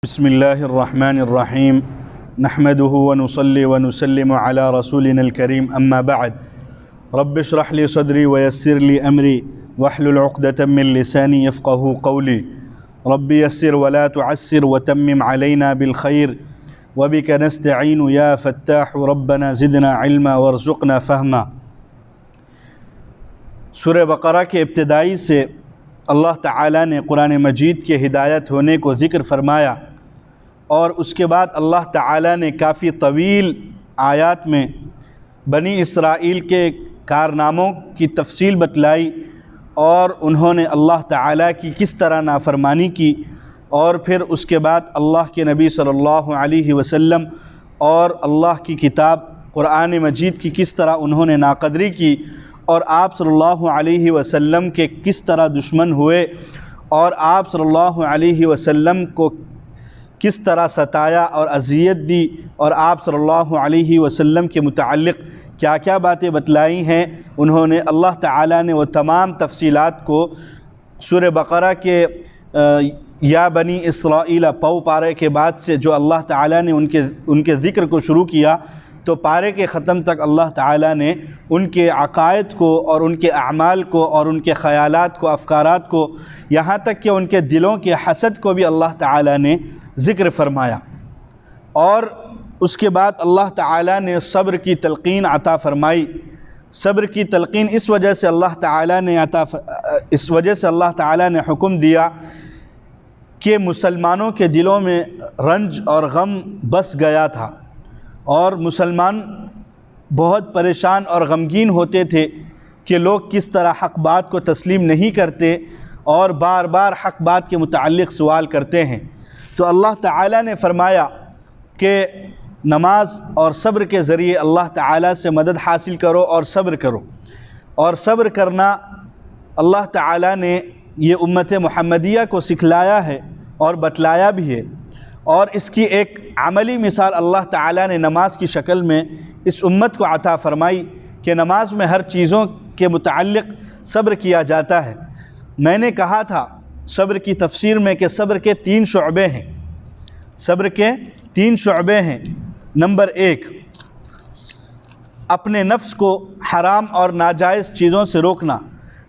بسم اللہ الرحمن الرحیم نحمده ونصلي ونسلم على رسولنا الكريم اما بعد رب اشرح لي صدري ويسر لي امري واحلل عقدة من لساني يفقهوا قولي رب يسر ولا تعسر وتمم علينا بالخير وبك نستعين يا فتاح ربنا زدنا علما وارزقنا فهما۔ سورہ بقرہ کے ابتدائی سے اللہ تعالیٰ نے قرآن مجید کے ہدایت ہونے کو ذکر فرمایا، اور اس کے بعد اللہ تعالیٰ نے کافی طویل آیات میں بنی اسرائیل کے کارناموں کی تفصیل بتلائی، اور انہوں نے اللہ تعالیٰ کی کس طرح نافرمانی کی، اور پھر اس کے بعد اللہ کے نبی صلی اللہ علیہ وسلم اور اللہ کی کتاب قرآن مجید کی کس طرح انہوں نے ناقدری کی، اور آپ صلی اللہ علیہ وسلم کے کس طرح دشمن ہوئے، اور آپ صلی اللہ علیہ وسلم کو کس طرح ستایا اور اذیت دی، اور آپ صلی اللہ علیہ وسلم کے متعلق کیا کیا باتیں بتلائی ہیں۔ انہوں نے اللہ تعالیٰ نے وہ تمام تفصیلات کو سورہ بقرہ کے یا بنی اسرائیل پو پارے کے بعد سے جو اللہ تعالیٰ نے ان کے ذکر کو شروع کیا، تو پارے کے ختم تک اللہ تعالیٰ نے ان کے عقائد کو اور ان کے اعمال کو اور ان کے خیالات کو، افکارات کو، یہاں تک کہ ان کے دلوں کے حسد کو بھی اللہ تعالیٰ نے ذکر فرمایا۔ اور اس کے بعد اللہ تعالیٰ نے صبر کی تلقین عطا فرمائی۔ صبر کی تلقین اس وجہ سے اللہ تعالیٰ نے حکم دیا کہ مسلمانوں کے دلوں میں رنج اور غم بس گیا تھا، اور مسلمان بہت پریشان اور غمگین ہوتے تھے کہ لوگ کس طرح حق بات کو تسلیم نہیں کرتے اور بار بار حق بات کے متعلق سوال کرتے ہیں۔ تو اللہ تعالیٰ نے فرمایا کہ نماز اور صبر کے ذریعے اللہ تعالیٰ سے مدد حاصل کرو اور صبر کرو، اور صبر کرنا اللہ تعالیٰ نے یہ امت محمدیہ کو سکھلایا ہے اور بتلایا بھی ہے، اور اس کی ایک عملی مثال اللہ تعالیٰ نے نماز کی شکل میں اس امت کو عطا فرمائی کہ نماز میں ہر چیزوں کے متعلق صبر کیا جاتا ہے۔ میں نے کہا تھا صبر کی تفسیر میں کہ صبر کے 3 شعبے ہیں۔ صبر کے 3 شعبے ہیں۔ نمبر 1، اپنے نفس کو حرام اور ناجائز چیزوں سے روکنا۔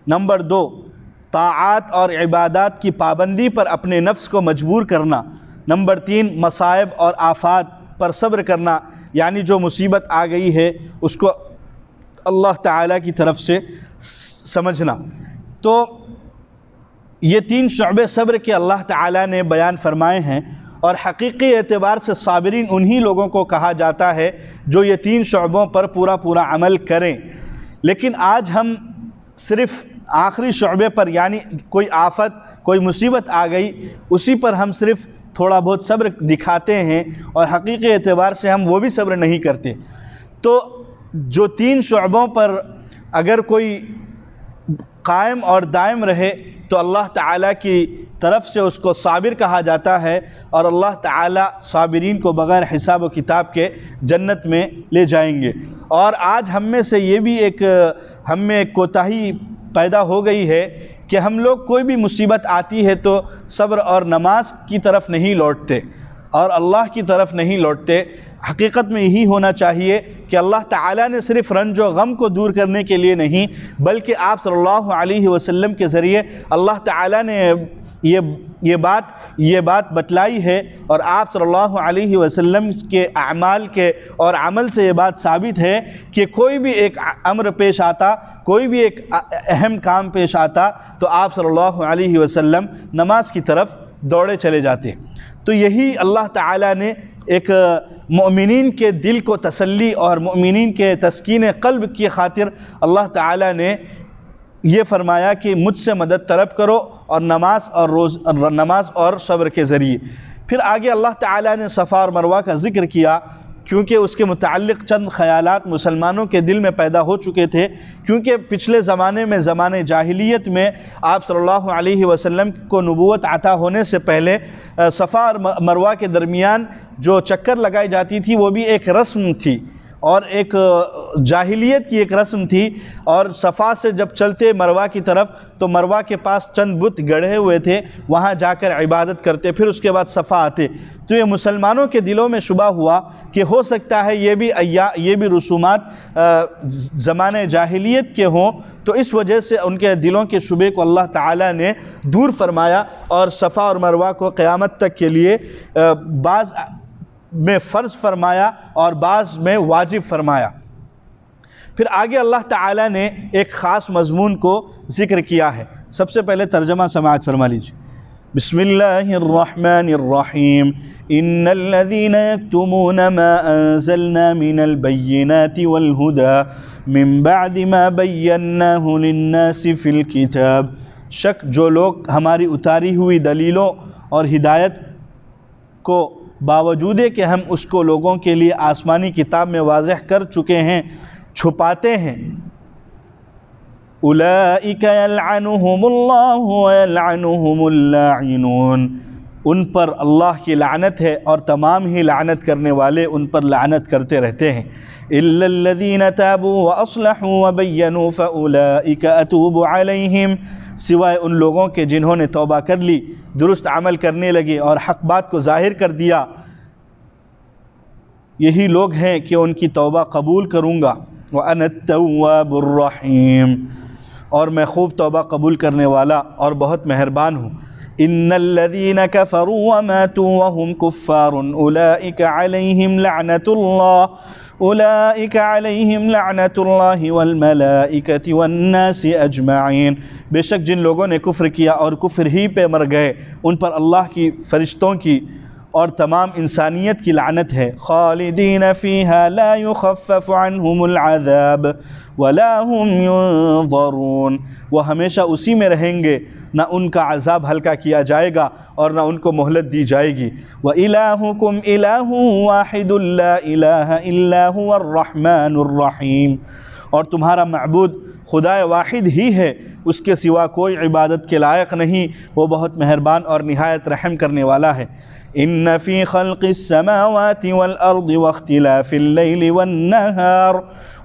نمبر 2، طاعات اور عبادات کی پابندی پر اپنے نفس کو مجبور کرنا۔ نمبر 3، مصائب اور آفات پر صبر کرنا، یعنی جو مصیبت آ گئی ہے اس کو اللہ تعالیٰ کی طرف سے سمجھنا۔ تو یہ 3 شعبے صبر کے اللہ تعالیٰ نے بیان فرمائے ہیں، اور حقیقی اعتبار سے صابرین انہی لوگوں کو کہا جاتا ہے جو یہ 3 شعبوں پر پورا عمل کریں۔ لیکن آج ہم صرف آخری شعبے پر، یعنی کوئی آفت، کوئی مصیبت آ گئی، اسی پر ہم صرف تھوڑا بہت صبر دکھاتے ہیں، اور حقیقی اعتبار سے ہم وہ بھی صبر نہیں کرتے۔ تو جو 3 شعبوں پر اگر کوئی قائم اور دائم رہے تو اللہ تعالیٰ کی طرف سے اس کو صابر کہا جاتا ہے، اور اللہ تعالیٰ صابرین کو بغیر حساب و کتاب کے جنت میں لے جائیں گے۔ اور آج ہم میں سے یہ بھی ہم میں ایک کوتاہی پیدا ہو گئی ہے کہ ہم لوگ کوئی بھی مصیبت آتی ہے تو صبر اور نماز کی طرف نہیں لوٹتے اور اللہ کی طرف نہیں لوٹتے۔ حقیقت میں یہی ہونا چاہیے کہ اللہ تعالیٰ نے صرف رنج و غم کو دور کرنے کے لیے نہیں، بلکہ آپ صلی اللہ علیہ وسلم کے ذریعے اللہ تعالیٰ نے یہ بات بتلائی ہے، اور آپ صلی اللہ علیہ وسلم کے اعمال کے اور عمل سے یہ بات ثابت ہے کہ کوئی بھی ایک امر پیش آتا، کوئی بھی ایک اہم کام پیش آتا، تو آپ صلی اللہ علیہ وسلم نماز کی طرف دوڑے چلے جاتے۔ تو یہی اللہ تعالیٰ نے ایک مؤمنین کے دل کو تسلی اور مؤمنین کے تسکین قلب کی خاطر اللہ تعالیٰ نے یہ فرمایا کہ مجھ سے مدد طلب کرو، اور نماز اور صبر کے ذریعے۔ پھر آگے اللہ تعالیٰ نے صفا اور مروہ کا ذکر کیا، کیونکہ اس کے متعلق چند خیالات مسلمانوں کے دل میں پیدا ہو چکے تھے، کیونکہ پچھلے زمانے میں، زمانے جاہلیت میں، آپ صلی اللہ علیہ وسلم کو نبوت عطا ہونے سے پہلے صفا اور مروہ کے درمیان جو چکر لگائی جاتی تھی وہ بھی ایک رسم تھی، اور ایک جاہلیت کی ایک رسم تھی، اور صفا سے جب چلتے مروہ کی طرف تو مروہ کے پاس چند بت گڑھے ہوئے تھے، وہاں جا کر عبادت کرتے، پھر اس کے بعد صفا آتے۔ تو یہ مسلمانوں کے دلوں میں شبہ ہوا کہ ہو سکتا ہے یہ بھی رسومات زمانے جاہلیت کے ہوں، تو اس وجہ سے ان کے دلوں کے شبے کو اللہ تعالیٰ نے دور فرمایا اور صفا اور مروہ کو قیامت تک کے لیے بعض میں فرض فرمایا اور بعض میں واجب فرمایا۔ پھر آگے اللہ تعالیٰ نے ایک خاص مضمون کو ذکر کیا ہے۔ سب سے پہلے ترجمہ سماعت فرما لیجیے۔ بسم اللہ الرحمن الرحیم ان الذین یکتمون ما انزلنا من البینات والہدى من بعد ما بیناہ للناس فی الکتاب، شک جو لوگ ہماری اتاری ہوئی دلیلوں اور ہدایت کو باوجود کہ ہم اس کو لوگوں کے لیے آسمانی کتاب میں واضح کر چکے ہیں چھپاتے ہیں، اولئک یلعنہم اللہ ویلعنہم اللاعنون، ان پر اللہ کی لعنت ہے اور تمام ہی لعنت کرنے والے ان پر لعنت کرتے رہتے ہیں۔ الا الذین تابوا واصلحوا وبینوا فاولئک اتوب علیہم، سوائے ان لوگوں کے جنہوں نے توبہ کر لی، درست عمل کرنے لگے اور حق بات کو ظاہر کر دیا، یہی لوگ ہیں کہ ان کی توبہ قبول کروں گا۔ وَأَنَا التَّوَّابُ الرَّحِيمُ، اور میں خوب توبہ قبول کرنے والا اور بہت مہربان ہوں۔ إِنَّ الَّذِينَ كَفَرُوا وَمَاتُوا وَهُمْ كُفَّارٌ أُولَئِكَ عَلَيْهِمْ لَعْنَةُ اللَّهِ وَالْمَلَائِكَةِ وَالنَّاسِ أَجْمَعِينَ، بے شک جن لوگوں نے کفر کیا اور کفر ہی پہ مر گئے، ان پر اللہ کی، فرشتوں کی اور تمام انسانیت کی لعنت ہے۔ خالدین فیہا لا یخفف عنہم العذاب ولا هم ینظرون، وہ ہمیشہ اسی میں رہیں گے، نہ ان کا عذاب ہلکا کیا جائے گا اور نہ ان کو مہلت دی جائے گی۔ وَإِلَٰهُكُمْ إِلَٰهٌ وَاحِدٌ لَا إِلَٰهَ إِلَّا هُوَ الرَّحْمَٰنُ الرَّحِيمُ، اور تمہارا معبود خدا واحد ہی ہے، اس کے سوا کوئی عبادت کے لائق نہیں، وہ بہت مہربان اور نہایت رحم کرنے والا ہے۔ ان فی خلق السماوات والارض واختلاف اللیل والنہار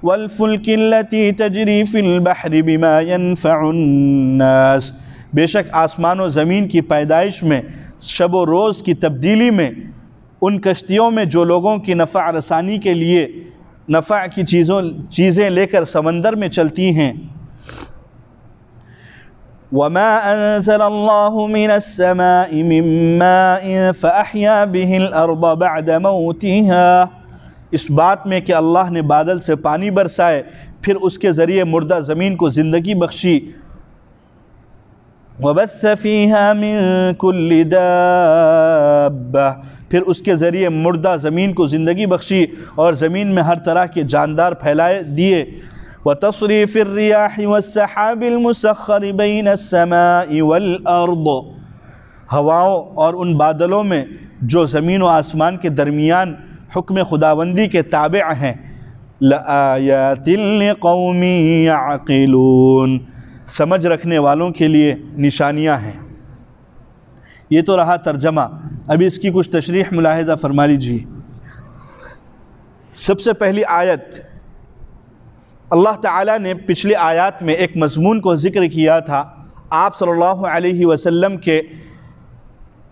والفلک التي تجری فی البحر بما ينفع الناس، بے شک آسمان و زمین کی پیدائش میں، شب و روز کی تبدیلی میں، ان کشتیوں میں جو لوگوں کی نفع رسانی کے لیے نفع کی چیزیں لے کر سمندر میں چلتی ہیں۔ وَمَا أَنزَلَ اللَّهُ مِنَ السَّمَاءِ مِن مَّاءٍ فَأَحْيَا بِهِ الْأَرْضَ بَعْدَ مَوْتِهَا، اس بات میں کہ اللہ نے بادل سے پانی برسائے، پھر اس کے ذریعے مردہ زمین کو زندگی بخشی۔ وَبَثَّ فِيهَا مِن كُلِّ دَابَّةٍ، پھر اس کے ذریعے مردہ زمین کو زندگی بخشی اور زمین میں ہر طرح کے جاندار پھیلائے دیے۔ وَتَصْرِيفِ الرِّيَاحِ وَالسَّحَابِ الْمُسَخَّرِ بَيْنَ السَّمَاءِ وَالْأَرْضِ، ہواؤں اور ان بادلوں میں جو زمین و آسمان کے درمیان حکم خداوندی کے تابع ہیں۔ لَآيَاتٍ لِقَوْمٍ يَعْقِلُونَ، سمجھ رکھنے والوں کے لیے نشانیاں ہیں۔ یہ تو رہا ترجمہ، ابھی اس کی کچھ تشریح ملاحظہ فرما لیجیے۔ سب سے پہلی آیت، اللہ تعالیٰ نے پچھلی آیات میں ایک مضمون کو ذکر کیا تھا، آپ صلی اللہ علیہ وسلم کے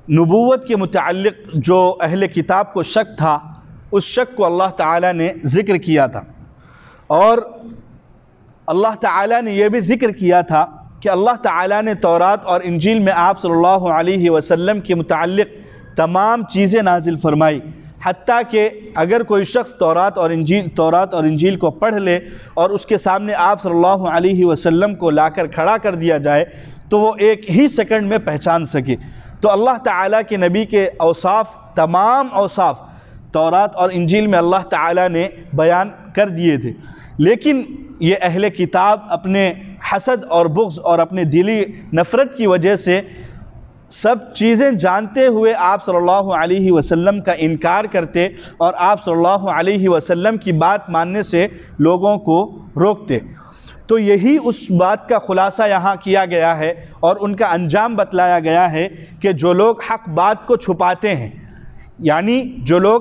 نبوت کے متعلق جو اہل کتاب کو شک تھا، اس شک کو اللہ تعالیٰ نے ذکر کیا تھا، اور اللہ تعالیٰ نے یہ بھی ذکر کیا تھا کہ اللہ تعالیٰ نے تورات اور انجیل میں آپ صلی اللہ علیہ وسلم کے متعلق تمام چیزیں نازل فرمائی، حتیٰ کہ اگر کوئی شخص تورات اور انجیل کو پڑھ لے اور اس کے سامنے آپ صلی اللہ علیہ وسلم کو لا کر کھڑا کر دیا جائے تو وہ ایک ہی سیکنڈ میں پہچان سکے۔ تو اللہ تعالیٰ کے نبی کے اوصاف، تمام اوصاف تورات اور انجیل میں اللہ تعالیٰ نے بیان کر دیے تھے، لیکن یہ اہل کتاب اپنے حسد اور بغض اور اپنے دلی نفرت کی وجہ سے سب چیزیں جانتے ہوئے آپ صلی اللہ علیہ وسلم کا انکار کرتے اور آپ صلی اللہ علیہ وسلم کی بات ماننے سے لوگوں کو روکتے۔ تو یہی اس بات کا خلاصہ یہاں کیا گیا ہے اور ان کا انجام بتلایا گیا ہے کہ جو لوگ حق بات کو چھپاتے ہیں، یعنی جو لوگ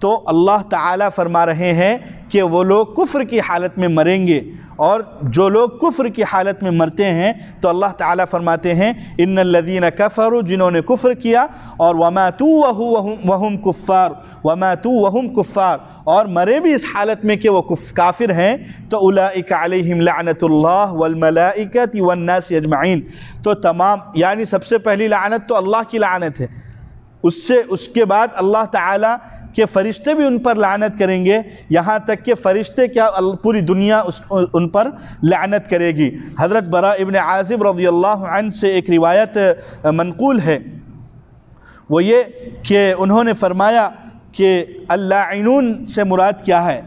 تو اللہ تعالیٰ فرما رہے ہیں کہ وہ لوگ کفر کی حالت میں مریں گے، اور جو لوگ کفر کی حالت میں مرتے ہیں تو اللہ تعالیٰ فرماتے ہیں ان الذین کفروا، جنہوں نے کفر کیا، اور وماتوا وہم کفار، وماتوا وہم کفار، اور مرے بھی اس حالت میں کہ وہ کافر ہیں، تو اولئک علیہم لعنت اللہ والملائکۃ والناس اجمعین، تو تمام، یعنی سب سے پہلی لعنت تو اللہ کی لعنت ہے، اس کے بعد اللہ تعالیٰ کہ فرشتے بھی ان پر لعنت کریں گے، یہاں تک کہ فرشتے کیا پوری دنیا ان پر لعنت کرے گی۔ حضرت براء ابن عازب رضی اللہ عنہ سے ایک روایت منقول ہے، وہ یہ کہ انہوں نے فرمایا کہ اللاعنون سے مراد کیا ہے،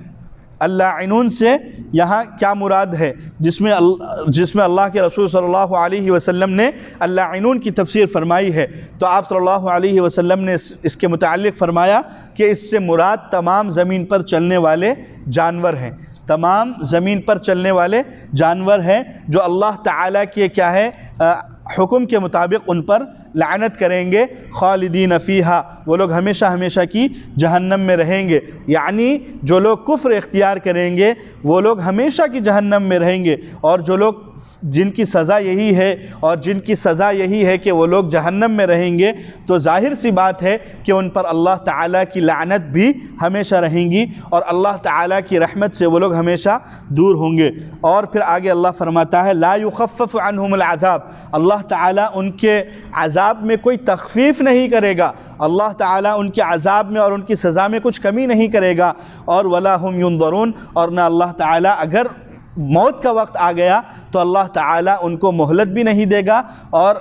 اللاعنون سے یہاں کیا مراد ہے، جس میں اللہ کے رسول صلی اللہ علیہ وسلم نے اللاعنون کی تفسیر فرمائی ہے، تو آپ صلی اللہ علیہ وسلم نے اس کے متعلق فرمایا کہ اس سے مراد تمام زمین پر چلنے والے جانور ہیں، تمام زمین پر چلنے والے جانور ہیں جو اللہ تعالیٰ کے کیا ہے حکم کے مطابق ان پر لعنت کریں گے، خالدین فیہا، وہ لوگ ہمیشہ ہمیشہ کی جہنم میں رہیں گے، یعنی جو لوگ کفر اختیار کریں گے وہ لوگ ہمیشہ کی جہنم میں رہیں گے، اور جو لوگ جن کی سزا یہی ہے کہ وہ لوگ جہنم میں رہیں گے، تو ظاہر سی بات ہے کہ ان پر اللہ تعالیٰ کی لعنت بھی ہمیشہ رہیں گی، اور اللہ تعالیٰ کی رحمت سے وہ لوگ ہمیشہ دور ہوں گے۔ اور پھر آگے اللہ فرماتا ہے لا یخفف عنہم العذاب، اللہ تعالیٰ ان کے عذاب میں کوئی تخفیف نہیں کرے گا، اللہ تعالیٰ ان کے عذاب میں اور ان کی سزا میں کچھ کمی نہیں کرے گا، اور ولا ہم ینظرون، اور نہ اللہ تعالیٰ اگر موت کا وقت آ گیا تو اللہ تعالیٰ ان کو مہلت بھی نہیں دے گا، اور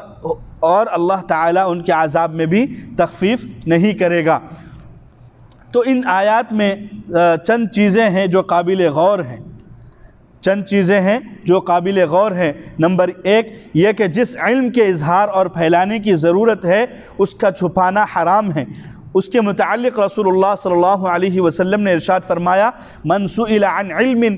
اللہ تعالیٰ ان کے عذاب میں بھی تخفیف نہیں کرے گا۔ تو ان آیات میں چند چیزیں ہیں جو قابل غور ہیں، نمبر ایک یہ کہ جس علم کے اظہار اور پھیلانے کی ضرورت ہے اس کا چھپانا حرام ہے۔ اس کے متعلق رسول اللہ صلی اللہ علیہ وسلم نے ارشاد فرمایا من سئل عن علم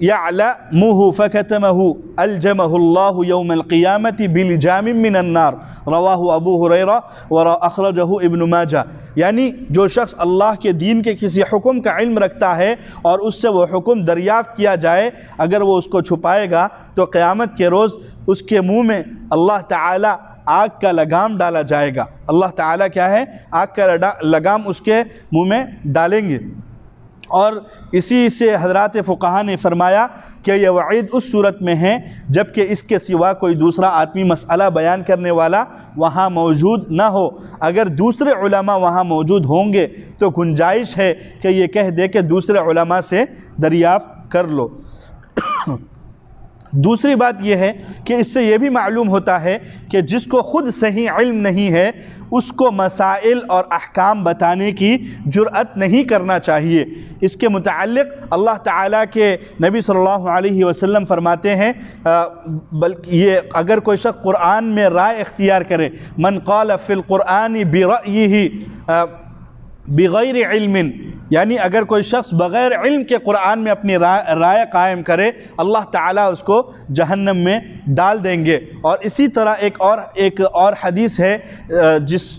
يعلمه فكتمه الجمه الله يوم القيامة بلجام من النار، رواہ ابو ہریرہ اخرجہ ابن ماجہ، یعنی جو شخص اللہ کے دین کے کسی حکم کا علم رکھتا ہے اور اس سے وہ حکم دریافت کیا جائے، اگر وہ اس کو چھپائے گا تو قیامت کے روز اس کے منہ میں اللہ تعالیٰ آگ کا لگام ڈالا جائے گا، اللہ تعالیٰ کیا ہے آگ کا لگام اس کے منہ میں ڈالیں گے۔ اور اسی سے حضرات فقہا نے فرمایا کہ یہ وعید اس صورت میں ہے جبکہ اس کے سوا کوئی دوسرا آدمی مسئلہ بیان کرنے والا وہاں موجود نہ ہو، اگر دوسرے علماء وہاں موجود ہوں گے تو گنجائش ہے کہ یہ کہہ دے کہ دوسرے علماء سے دریافت کر لو۔ دوسری بات یہ ہے کہ اس سے یہ بھی معلوم ہوتا ہے کہ جس کو خود صحیح علم نہیں ہے اس کو مسائل اور احکام بتانے کی جرأت نہیں کرنا چاہیے۔ اس کے متعلق اللہ تعالیٰ کے نبی صلی اللہ علیہ وسلم فرماتے ہیں بلکہ یہ اگر کوئی شخص قرآن میں رائے اختیار کرے، من قال فی القرآن برأیہ بغیر علم، یعنی اگر کوئی شخص بغیر علم کے قرآن میں اپنی رائے قائم کرے اللہ تعالیٰ اس کو جہنم میں ڈال دیں گے۔ اور اسی طرح ایک اور حدیث ہے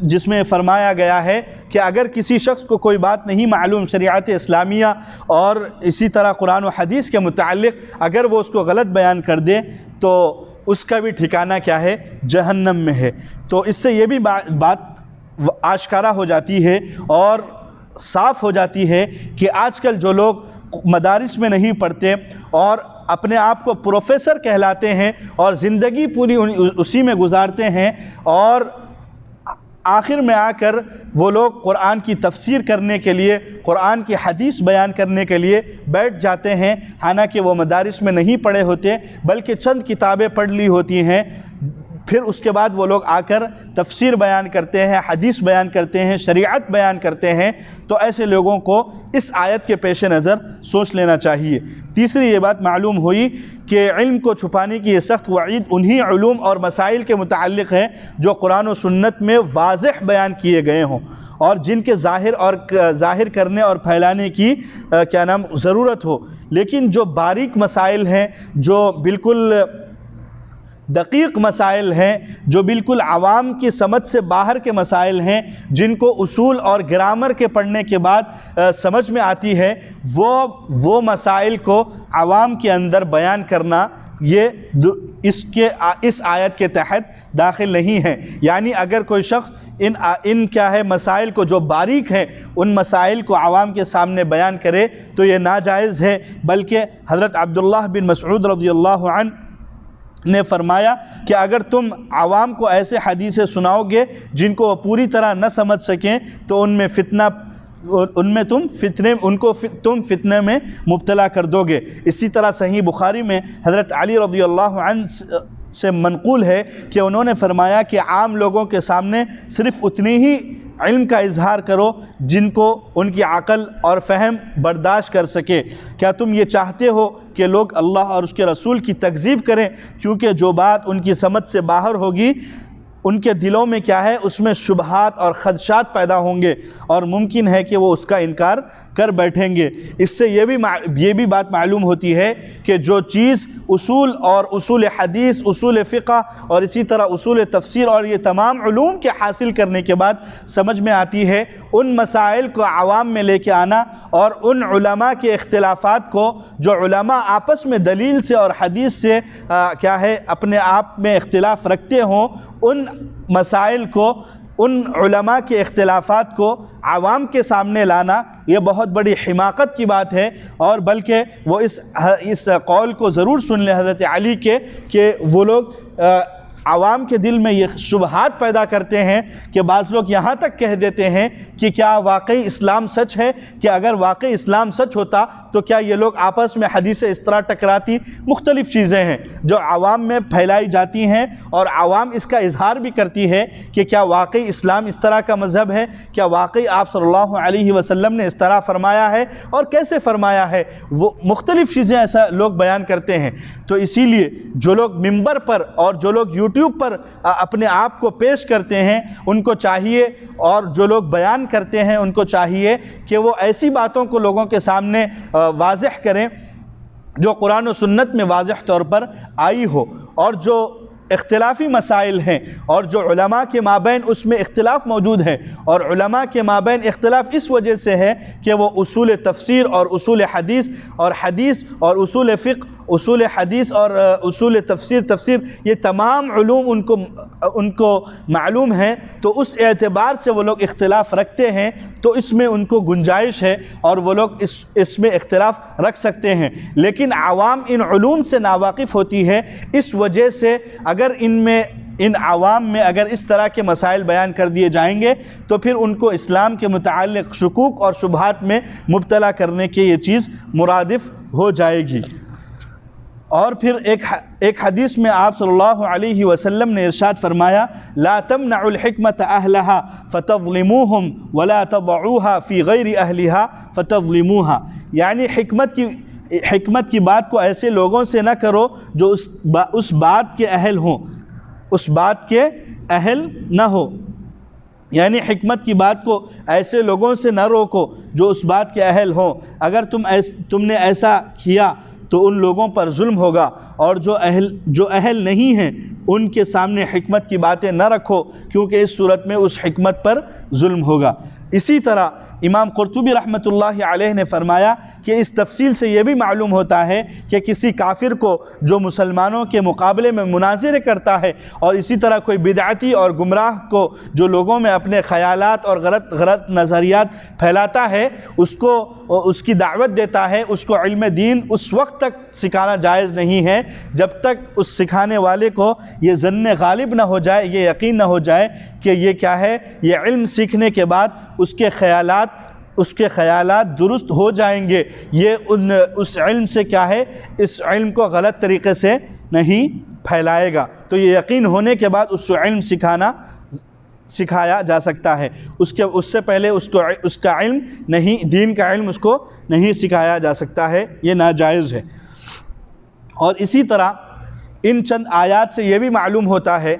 جس میں فرمایا گیا ہے کہ اگر کسی شخص کو کوئی بات نہیں معلوم شریعت اسلامیہ اور اسی طرح قرآن و حدیث کے متعلق اگر وہ اس کو غلط بیان کر دے تو اس کا بھی ٹھکانہ کیا ہے جہنم میں ہے۔ تو اس سے یہ بھی بات آشکارا ہو جاتی ہے اور صاف ہو جاتی ہے کہ آج کل جو لوگ مدارس میں نہیں پڑھتے اور اپنے آپ کو پروفیسر کہلاتے ہیں اور زندگی پوری اسی میں گزارتے ہیں، اور آخر میں آ کر وہ لوگ قرآن کی تفسیر کرنے کے لیے، قرآن کی حدیث بیان کرنے کے لیے بیٹھ جاتے ہیں، حالانکہ وہ مدارس میں نہیں پڑھے ہوتے بلکہ چند کتابیں پڑھ لی ہوتی ہیں، پھر اس کے بعد وہ لوگ آ کر تفسیر بیان کرتے ہیں، حدیث بیان کرتے ہیں، شریعت بیان کرتے ہیں، تو ایسے لوگوں کو اس آیت کے پیش نظر سوچ لینا چاہیے۔ تیسری یہ بات معلوم ہوئی کہ علم کو چھپانے کی یہ سخت وعید انہی علوم اور مسائل کے متعلق ہے جو قرآن و سنت میں واضح بیان کیے گئے ہوں اور جن کے ظاہر کرنے اور پھیلانے کی ضرورت ہو، لیکن جو باریک مسائل ہیں، جو بالکل دقیق مسائل ہیں جو بالکل عوام کی سمجھ سے باہر کے مسائل ہیں، جن کو اصول اور گرامر کے پڑھنے کے بعد سمجھ میں آتی ہے، وہ مسائل کو عوام کے اندر بیان کرنا یہ اس آیت کے تحت داخل نہیں ہے۔ یعنی اگر کوئی شخص ان کیا ہے مسائل کو جو باریک ہیں ان مسائل کو عوام کے سامنے بیان کرے تو یہ ناجائز ہے، بلکہ حضرت عبداللہ بن مسعود رضی اللہ عنہ نے فرمایا کہ اگر تم عوام کو ایسے حدیثیں سناؤ گے جن کو وہ پوری طرح نہ سمجھ سکیں تو ان میں تم فتنے میں مبتلا کر دو گے۔ اسی طرح صحیح بخاری میں حضرت علی رضی اللہ عنہ سے منقول ہے کہ انہوں نے فرمایا کہ عام لوگوں کے سامنے صرف اتنی ہی علم کا اظہار کرو جن کو ان کی عقل اور فہم برداشت کر سکے۔ کیا تم یہ چاہتے ہو کہ لوگ اللہ اور اس کے رسول کی تکذیب کریں؟ کیونکہ جو بات ان کی سمجھ سے باہر ہوگی ان کے دلوں میں کیا ہے اس میں شبہات اور خدشات پیدا ہوں گے اور ممکن ہے کہ وہ اس کا انکار کر بیٹھیں گے۔ اس سے یہ بھی بات معلوم ہوتی ہے کہ جو چیز اصول اور اصول حدیث، اصول فقہ اور اسی طرح اصول تفسیر اور یہ تمام علوم کے حاصل کرنے کے بعد سمجھ میں آتی ہے، ان مسائل کو عوام میں لے کے آنا اور ان علماء کے اختلافات کو جو علماء آپس میں دلیل سے اور حدیث سے کیا ہے اپنے آپ میں اختلاف رکھتے ہوں، ان مسائل کو، ان علماء کے اختلافات کو عوام کے سامنے لانا یہ بہت بڑی حماقت کی بات ہے، اور بلکہ وہ اس قول کو ضرور سن لیں حضرت علی کے کہ وہ لوگ عوام کے دل میں یہ شبہات پیدا کرتے ہیں کہ بعض لوگ یہاں تک کہہ دیتے ہیں کہ کیا واقعی اسلام سچ ہے؟ کہ اگر واقعی اسلام سچ ہوتا تو کیا یہ لوگ آپس میں حدیث اس طرح ٹکراتی؟ مختلف چیزیں ہیں جو عوام میں پھیلائی جاتی ہیں اور عوام اس کا اظہار بھی کرتی ہے کہ کیا واقعی اسلام اس طرح کا مذہب ہے؟ کیا واقعی آپ صلی اللہ علیہ وسلم نے اس طرح فرمایا ہے اور کیسے فرمایا ہے؟ وہ مختلف چیزیں ایسا لوگ بیان کرتے ہیں۔ تو اسی لیے جو لوگ ممبر پر اور جو لوگ یوٹیوب پر اپنے آپ کو پیش کرتے ہیں ان کو چاہیے، اور جو لوگ بیان کرتے ہیں ان کو چاہیے کہ وہ ایسی باتوں کو لوگوں کے سامنے واضح کریں جو قرآن و سنت میں واضح طور پر آئی ہو، اور جو اختلافی مسائل ہیں اور جو علماء کے مابین اس میں اختلاف موجود ہے، اور علماء کے مابین اختلاف اس وجہ سے ہے کہ وہ اصول تفسیر اور اصول حدیث اور اصول فقہ، اصول حدیث اور اصول تفسیر یہ تمام علوم ان کو معلوم ہیں، تو اس اعتبار سے وہ لوگ اختلاف رکھتے ہیں، تو اس میں ان کو گنجائش ہے اور وہ لوگ اس میں اختلاف رکھ سکتے ہیں۔ لیکن عوام ان علوم سے ناواقف ہوتی ہے، اس وجہ سے اگر ان عوام میں اگر اس طرح کے مسائل بیان کر دیے جائیں گے تو پھر ان کو اسلام کے متعلق شکوک اور شبہات میں مبتلا کرنے کی یہ چیز مرادف ہو جائے گی۔ اور پھر ایک حدیث میں آپ صلی اللہ علیہ وسلم نے ارشاد فرمایا، لا تمنعوا الحکمت اہلہا فتظلموہم ولا تضعوها فی غیر اہلہا فتظلموها، یعنی حکمت کی بات کو ایسے لوگوں سے نہ کرو جو اس بات کے اہل ہوں، اس بات کے اہل نہ ہو، یعنی حکمت کی بات کو ایسے لوگوں سے نہ روکو جو اس بات کے اہل ہوں۔ اگر تم نے ایسا کیا تو ان لوگوں پر ظلم ہوگا، اور جو اہل نہیں ہیں ان کے سامنے حکمت کی باتیں نہ رکھو، کیونکہ اس صورت میں اس حکمت پر ظلم ہوگا۔ اسی طرح امام قرطبی رحمۃ اللہ علیہ نے فرمایا کہ اس تفصیل سے یہ بھی معلوم ہوتا ہے کہ کسی کافر کو جو مسلمانوں کے مقابلے میں مناظرے کرتا ہے، اور اسی طرح کوئی بدعتی اور گمراہ کو جو لوگوں میں اپنے خیالات اور غلط نظریات پھیلاتا ہے اس کی دعوت دیتا ہے، اس کو علم دین اس وقت تک سکھانا جائز نہیں ہے جب تک اس سکھانے والے کو یہ ظن غالب نہ ہو جائے، یہ یقین نہ ہو جائے کہ یہ کیا ہے، یہ علم سیکھنے کے بعد اس کے خیالات درست ہو جائیں گے، یہ اس علم سے کیا ہے، اس علم کو غلط طریقے سے نہیں پھیلائے گا۔ تو یہ یقین ہونے کے بعد اس کو علم سکھایا جا سکتا ہے، اس سے پہلے اس کا علم نہیں، دین کا علم اس کو نہیں سکھایا جا سکتا ہے، یہ ناجائز ہے۔ اور اسی طرح ان چند آیات سے یہ بھی معلوم ہوتا ہے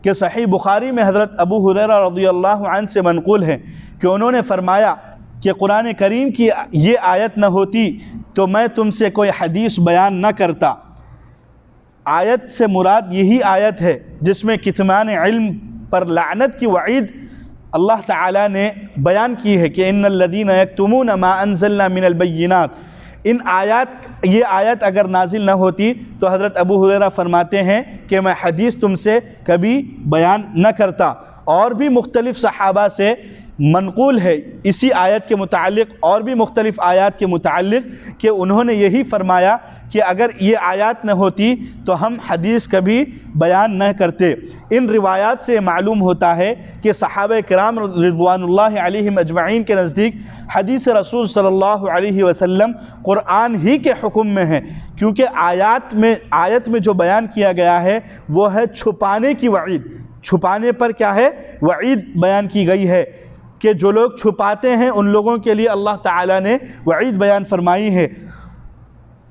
کہ صحیح بخاری میں حضرت ابو ہریرہ رضی اللہ عنہ سے منقول ہے کہ انہوں نے فرمایا کہ قرآن کریم کی یہ آیت نہ ہوتی تو میں تم سے کوئی حدیث بیان نہ کرتا، آیت سے مراد یہی آیت ہے جس میں کتمان علم پر لعنت کی وعید اللہ تعالیٰ نے بیان کی ہے کہ ان الذین یکتمون ما انزلنا من البینات. یہ آیت اگر نازل نہ ہوتی تو حضرت ابو ہریرہ فرماتے ہیں کہ میں حدیث تم سے کبھی بیان نہ کرتا. اور بھی مختلف صحابہ سے منقول ہے اسی آیت کے متعلق اور بھی مختلف آیات کے متعلق کہ انہوں نے یہی فرمایا کہ اگر یہ آیات نہ ہوتی تو ہم حدیث کبھی بیان نہ کرتے. ان روایات سے معلوم ہوتا ہے کہ صحابہ کرام رضوان اللہ علیہم اجمعین کے نزدیک حدیث رسول صلی اللہ علیہ وسلم قرآن ہی کے حکم میں ہے، کیونکہ آیت میں جو بیان کیا گیا ہے وہ ہے چھپانے کی وعید. چھپانے پر کیا ہے؟ وعید بیان کی گئی ہے کہ جو لوگ چھپاتے ہیں ان لوگوں کے لیے اللہ تعالیٰ نے وعید بیان فرمائی ہے.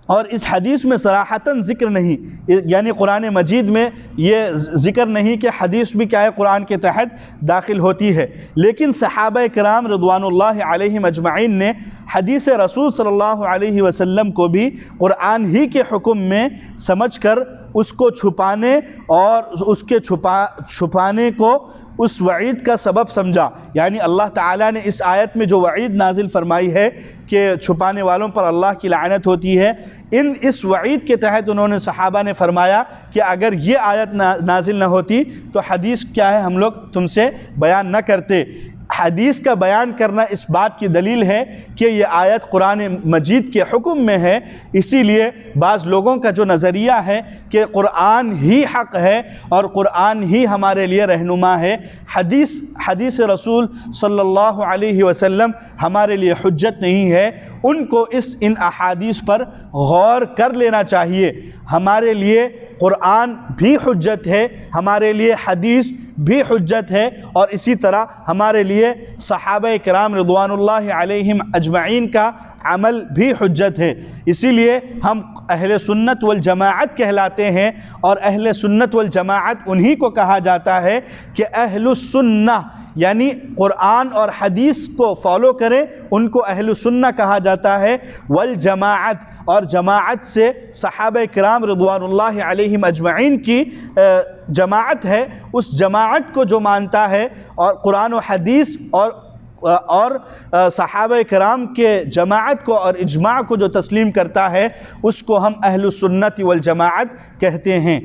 اور اس حدیث میں صراحتاً ذکر نہیں، یعنی قرآن مجید میں یہ ذکر نہیں کہ حدیث بھی کیا ہے قرآن کے تحت داخل ہوتی ہے، لیکن صحابہ کرام رضوان اللہ علیہم اجمعین نے حدیث رسول صلی اللہ علیہ وسلم کو بھی قرآن ہی کے حکم میں سمجھ کر اس کو چھپانے اور اس کے چھپانے کو اس وعید کا سبب سمجھا. یعنی اللہ تعالیٰ نے اس آیت میں جو وعید نازل فرمائی ہے کہ چھپانے والوں پر اللہ کی لعنت ہوتی ہے، اس وعید کے تحت انہوں نے صحابہ نے فرمایا کہ اگر یہ آیت نازل نہ ہوتی تو حدیث کیا ہے ہم لوگ تم سے بیان نہ کرتے. حدیث کا بیان کرنا اس بات کی دلیل ہے کہ یہ آیت قرآن مجید کے حکم میں ہے. اسی لیے بعض لوگوں کا جو نظریہ ہے کہ قرآن ہی حق ہے اور قرآن ہی ہمارے لیے رہنما ہے، حدیث رسول صلی اللہ علیہ وسلم ہمارے لیے حجت نہیں ہے، ان کو ان احادیث پر غور کر لینا چاہیے. ہمارے لیے قرآن بھی حجت ہے، ہمارے لیے حدیث بھی حجت ہے، اور اسی طرح ہمارے لیے صحابہ کرام رضوان اللہ علیہم اجمعین کا عمل بھی حجت ہے. اسی لیے ہم اہل سنت والجماعت کہلاتے ہیں، اور اہل سنت والجماعت انہی کو کہا جاتا ہے کہ اہل السنہ، یعنی قرآن اور حدیث کو فالو کریں ان کو اہل سنہ کہا جاتا ہے. والجماعت، اور جماعت سے صحابہ کرام رضوان اللہ علیہم اجمعین کی جماعت ہے. اس جماعت کو جو مانتا ہے اور قرآن و حدیث اور صحابہ کرام کے جماعت کو اور اجماع کو جو تسلیم کرتا ہے اس کو ہم اہل السنت والجماعت کہتے ہیں.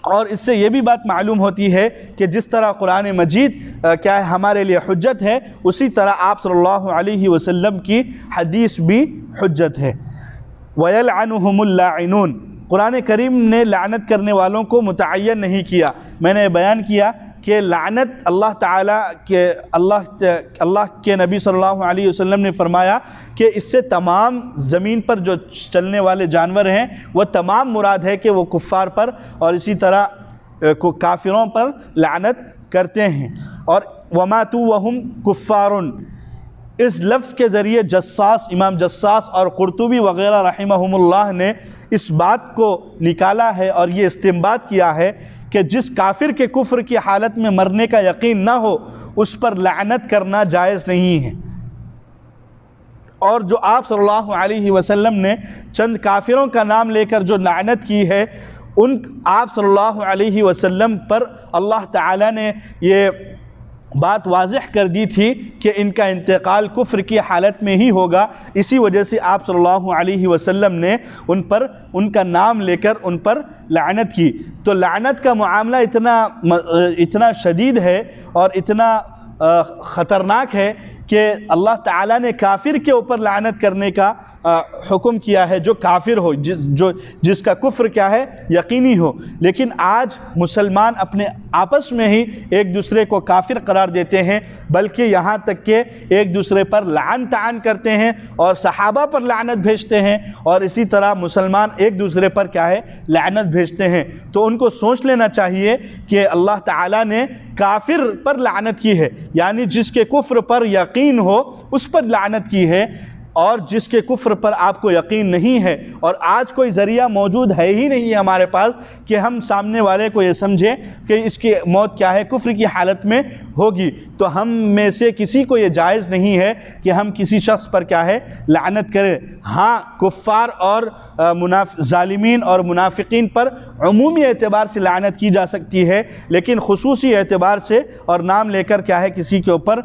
اور اس سے یہ بھی بات معلوم ہوتی ہے کہ جس طرح قرآن مجید کیا ہے ہمارے لیے حجت ہے، اسی طرح آپ صلی اللہ علیہ وسلم کی حدیث بھی حجت ہے. وَيَلْعَنُهُمُ اللَّاعِنُونَ، قرآن کریم نے لعنت کرنے والوں کو متعین نہیں کیا. میں نے بیان کیا کہ لعنت اللہ تعالیٰ کے اللہ کے نبی صلی اللہ علیہ وسلم نے فرمایا کہ اس سے تمام زمین پر جو چلنے والے جانور ہیں وہ تمام مراد ہے کہ وہ کفار پر اور اسی طرح کافروں پر لعنت کرتے ہیں. اور وَمَاتُوا وَهُمْ كُفَّارٌ، اس لفظ کے ذریعے امام جساس اور قرطبی وغیرہ رحمہم اللہ نے اس بات کو نکالا ہے اور یہ استنباط کیا ہے کہ جس کافر کے کفر کی حالت میں مرنے کا یقین نہ ہو اس پر لعنت کرنا جائز نہیں ہے. اور جو آپ صلی اللہ علیہ وسلم نے چند کافروں کا نام لے کر جو لعنت کی ہے، آپ صلی اللہ علیہ وسلم پر اللہ تعالیٰ نے یہ بات واضح کر دی تھی کہ ان کا انتقال کفر کی حالت میں ہی ہوگا. اسی وجہ سے آپ صلی اللہ علیہ وسلم نے ان کا نام لے کر ان پر لعنت کی. تو لعنت کا معاملہ اتنا شدید ہے اور اتنا خطرناک ہے کہ اللہ تعالیٰ نے کافر کے اوپر لعنت کرنے کا حکم کیا ہے جو کافر ہو، جس کا کفر کیا ہے یقینی ہو. لیکن آج مسلمان اپنے آپس میں ہی ایک دوسرے کو کافر قرار دیتے ہیں، بلکہ یہاں تک کہ ایک دوسرے پر لعن طعن کرتے ہیں اور صحابہ پر لعنت بھیجتے ہیں، اور اسی طرح مسلمان ایک دوسرے پر کیا ہے لعنت بھیجتے ہیں. تو ان کو سوچ لینا چاہیے کہ اللہ تعالیٰ نے کافر پر لعنت کی ہے، یعنی جس کے کفر پر یقین ہو اس پر لعنت کی ہے. اور جس کے کفر پر آپ کو یقین نہیں ہے، اور آج کوئی ذریعہ موجود ہے ہی نہیں ہے ہمارے پاس کہ ہم سامنے والے کو یہ سمجھیں کہ اس کی موت کیا ہے، کفر کی حالت میں ہوگی، تو ہم میں سے کسی کو یہ جائز نہیں ہے کہ ہم کسی شخص پر کیا ہے لعنت کریں۔ ہاں کفار اور ظالمین اور منافقین پر عمومی اعتبار سے لعنت کی جا سکتی ہے، لیکن خصوصی اعتبار سے اور نام لے کر کیا ہے کسی کے اوپر